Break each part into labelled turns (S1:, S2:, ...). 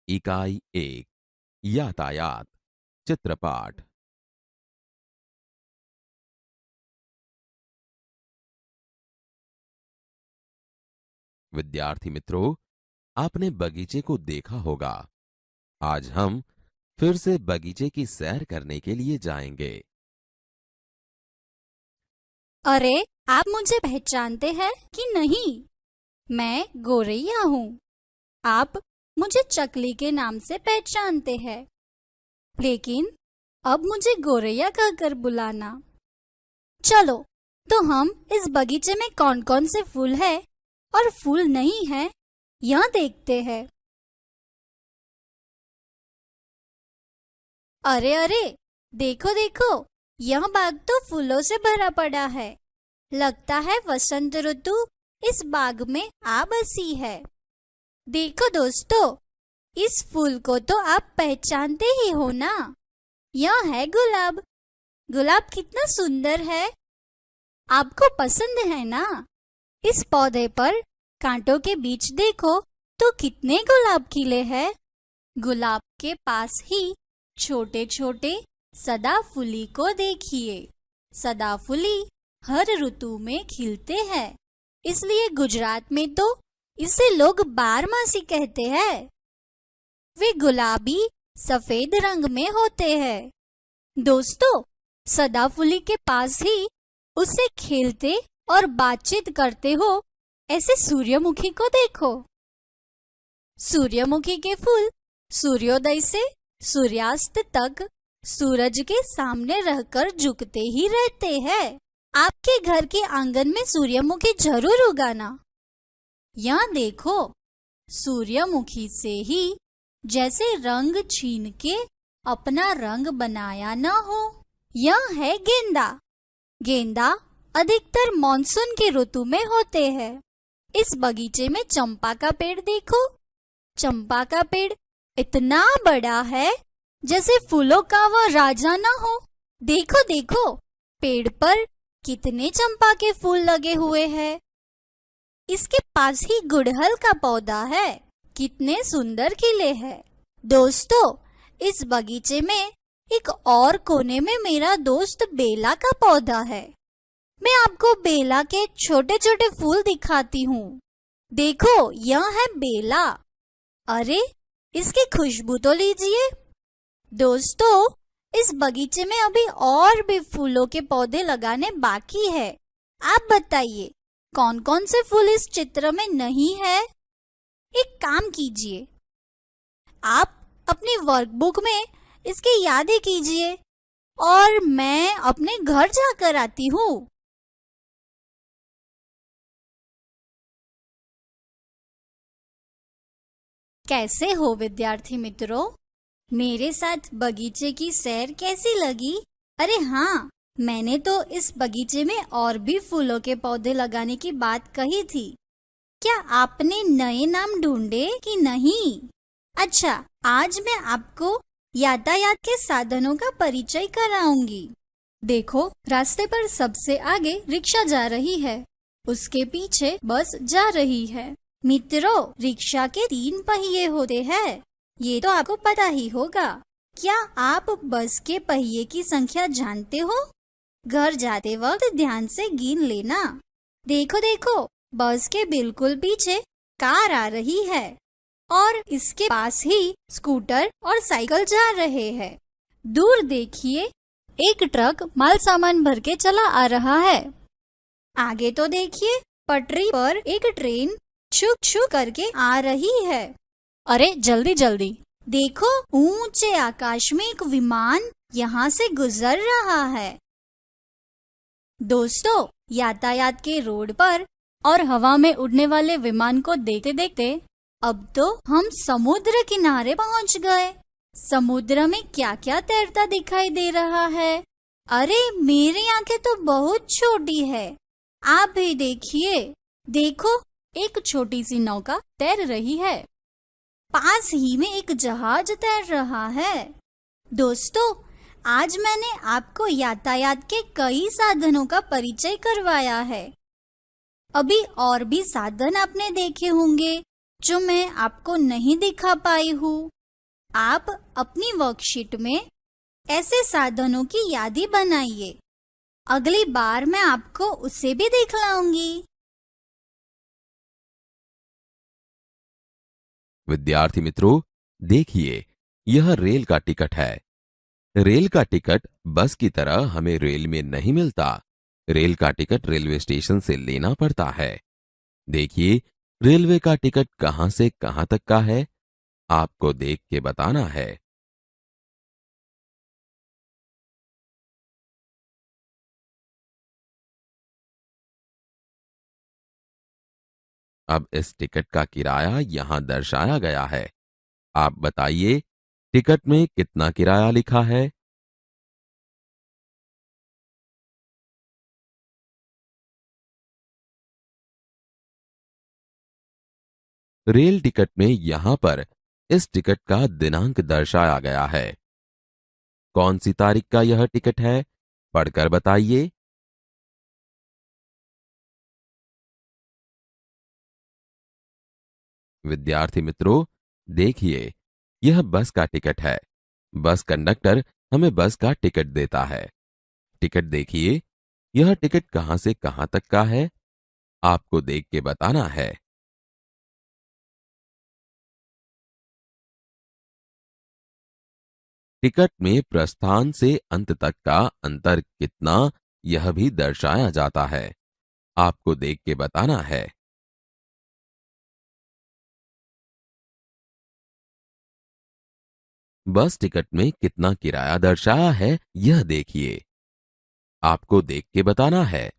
S1: इकाई 1 यातायात चित्रपाठ। विद्यार्थी मित्रों, आपने बगीचे को देखा होगा। आज हम फिर से बगीचे की सैर करने के लिए जाएंगे।
S2: अरे, आप मुझे पहचानते हैं कि नहीं? मैं गोरैया हूँ। आप मुझे चकली के नाम से पहचानते हैं, लेकिन अब मुझे गोरैया कहकर बुलाना। चलो, तो हम इस बगीचे में कौन कौन से फूल है और फूल नहीं है, यह देखते हैं। अरे अरे, देखो देखो, यह बाग तो फूलों से भरा पड़ा है। लगता है वसंत ऋतु इस बाग में आ बसी है। देखो दोस्तों, इस फूल को तो आप पहचानते ही हो ना? यह है गुलाब। गुलाब कितना सुंदर है, आपको पसंद है ना? इस पौधे पर कांटों के बीच देखो तो कितने गुलाब खिले हैं। गुलाब के पास ही छोटे छोटे सदाफुली को देखिए। सदाफुली हर ऋतु में खिलते हैं, इसलिए गुजरात में तो इसे लोग बारमासी कहते हैं। वे गुलाबी सफेद रंग में होते हैं। दोस्तों, सदाफुली के पास ही उससे खेलते और बातचीत करते हो ऐसे सूर्यमुखी को देखो। सूर्यमुखी के फूल सूर्योदय से सूर्यास्त तक सूरज के सामने रहकर झुकते ही रहते हैं। आपके घर के आंगन में सूर्यमुखी जरूर उगाना। यहाँ देखो, सूर्यमुखी से ही जैसे रंग छीन के अपना रंग बनाया न हो। यह है गेंदा। गेंदा अधिकतर मॉनसून की ऋतु में होते हैं। इस बगीचे में चंपा का पेड़ देखो। चंपा का पेड़ इतना बड़ा है जैसे फूलों का वह राजा ना हो। देखो देखो, पेड़ पर कितने चंपा के फूल लगे हुए हैं। इसके पास ही गुड़हल का पौधा है, कितने सुंदर खिले हैं। दोस्तों, इस बगीचे में एक और कोने में मेरा दोस्त बेला का पौधा है। मैं आपको बेला के छोटे छोटे फूल दिखाती हूँ। देखो, यह है बेला। अरे, इसकी खुशबू तो लीजिए। दोस्तों, इस बगीचे में अभी और भी फूलों के पौधे लगाने बाकी है। आप बताइए, कौन कौन से फूल इस चित्र में नहीं है? एक काम कीजिए, आप अपनी वर्कबुक में इसकी यादें कीजिए और मैं अपने घर जाकर आती हूँ। कैसे हो विद्यार्थी मित्रों? मेरे साथ बगीचे की सैर कैसी लगी? अरे हाँ, मैंने तो इस बगीचे में और भी फूलों के पौधे लगाने की बात कही थी। क्या आपने नए नाम ढूंढे कि नहीं? अच्छा, आज मैं आपको यातायात के साधनों का परिचय कराऊंगी। देखो, रास्ते पर सबसे आगे रिक्शा जा रही है, उसके पीछे बस जा रही है। मित्रों, रिक्शा के 3 पहिए होते हैं, ये तो आपको पता ही होगा। क्या आप बस के पहिए की संख्या जानते हो? घर जाते वक्त ध्यान से गिन लेना। देखो देखो, बस के बिल्कुल पीछे कार आ रही है और इसके पास ही स्कूटर और साइकिल जा रहे हैं। दूर देखिए, एक ट्रक माल सामान भर के चला आ रहा है। आगे तो देखिए, पटरी पर एक ट्रेन छुक छुक करके आ रही है। अरे जल्दी जल्दी देखो, ऊंचे आकाश में एक विमान यहाँ से गुजर रहा है। दोस्तों, यातायात के रोड पर और हवा में उड़ने वाले विमान को देखते देखते अब तो हम समुद्र किनारे पहुँच गए। समुद्र में क्या क्या तैरता दिखाई दे रहा है। अरे, मेरी आंखें तो बहुत छोटी है, आप भी देखिए। देखो, एक छोटी सी नौका तैर रही है। पास ही में एक जहाज तैर रहा है। दोस्तों, आज मैंने आपको यातायात के कई साधनों का परिचय करवाया है। अभी और भी साधन आपने देखे होंगे जो मैं आपको नहीं दिखा पाई हूँ। आप अपनी वर्कशीट में ऐसे साधनों की यादी बनाइए। अगली बार मैं आपको उसे भी दिखलाऊंगी।
S1: विद्यार्थी मित्रों, देखिए, यह रेल का टिकट है। रेल का टिकट बस की तरह हमें रेल में नहीं मिलता। रेल का टिकट रेलवे स्टेशन से लेना पड़ता है। देखिए, रेलवे का टिकट कहां से कहां तक का है, आपको देख के बताना है। अब इस टिकट का किराया यहां दर्शाया गया है। आप बताइए, टिकट में कितना किराया लिखा है? रेल टिकट में यहां पर इस टिकट का दिनांक दर्शाया गया है। कौन सी तारीख का यह टिकट है? पढ़कर बताइए। विद्यार्थी मित्रों, देखिए, यह बस का टिकट है। बस कंडक्टर हमें बस का टिकट देता है। टिकट देखिए, यह टिकट कहां से कहां तक का है, आपको देख के बताना है। टिकट में प्रस्थान से अंत तक का अंतर कितना, यह भी दर्शाया जाता है। आपको देख के बताना है। बस टिकट में कितना किराया दर्शाया है, यह देखिए। आपको देख के बताना है।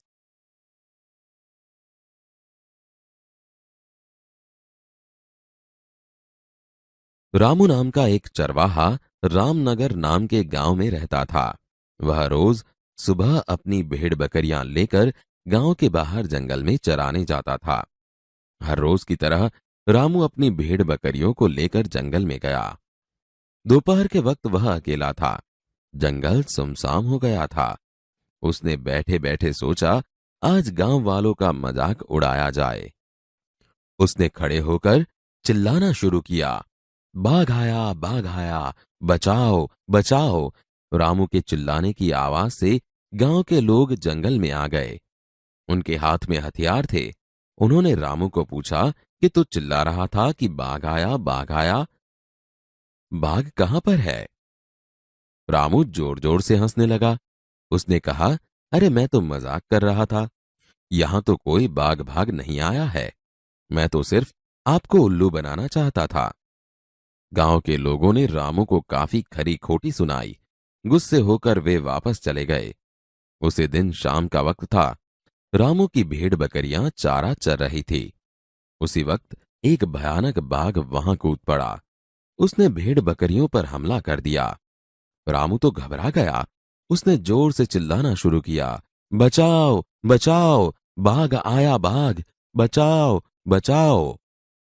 S1: रामू नाम का एक चरवाहा रामनगर नाम के गांव में रहता था। वह रोज सुबह अपनी भेड़ बकरियां लेकर गांव के बाहर जंगल में चराने जाता था। हर रोज की तरह रामू अपनी भेड़ बकरियों को लेकर जंगल में गया। दोपहर के वक्त वह अकेला था। जंगल सुमसाम हो गया था। उसने बैठे बैठे सोचा, आज गांव वालों का मजाक उड़ाया जाए। उसने खड़े होकर चिल्लाना शुरू किया, बाघ आया, बचाओ बचाओ। रामू के चिल्लाने की आवाज से गांव के लोग जंगल में आ गए। उनके हाथ में हथियार थे। उन्होंने रामू को पूछा कि तू चिल्ला रहा था कि बाघ आया, बाघ आया, बाघ कहां पर है? रामू जोर जोर से हंसने लगा। उसने कहा, अरे मैं तो मजाक कर रहा था। यहां तो कोई बाघ भाग नहीं आया है। मैं तो सिर्फ आपको उल्लू बनाना चाहता था। गांव के लोगों ने रामू को काफी खरी खोटी सुनाई। गुस्से होकर वे वापस चले गए। उसी दिन शाम का वक्त था। रामू की भेड़ बकरियां चारा चर रही थी। उसी वक्त एक भयानक बाघ वहां कूद पड़ा। उसने भेड़ बकरियों पर हमला कर दिया। रामू तो घबरा गया। उसने जोर से चिल्लाना शुरू किया, बचाओ बचाओ, बाघ आया, बाघ, बचाओ बचाओ।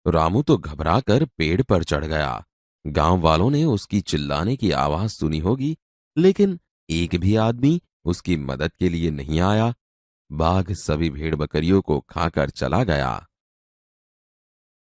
S1: रामू तो घबराकर पेड़ पर चढ़ गया। गांव वालों ने उसकी चिल्लाने की आवाज सुनी होगी, लेकिन एक भी आदमी उसकी मदद के लिए नहीं आया। बाघ सभी भेड़ बकरियों को खाकर चला गया।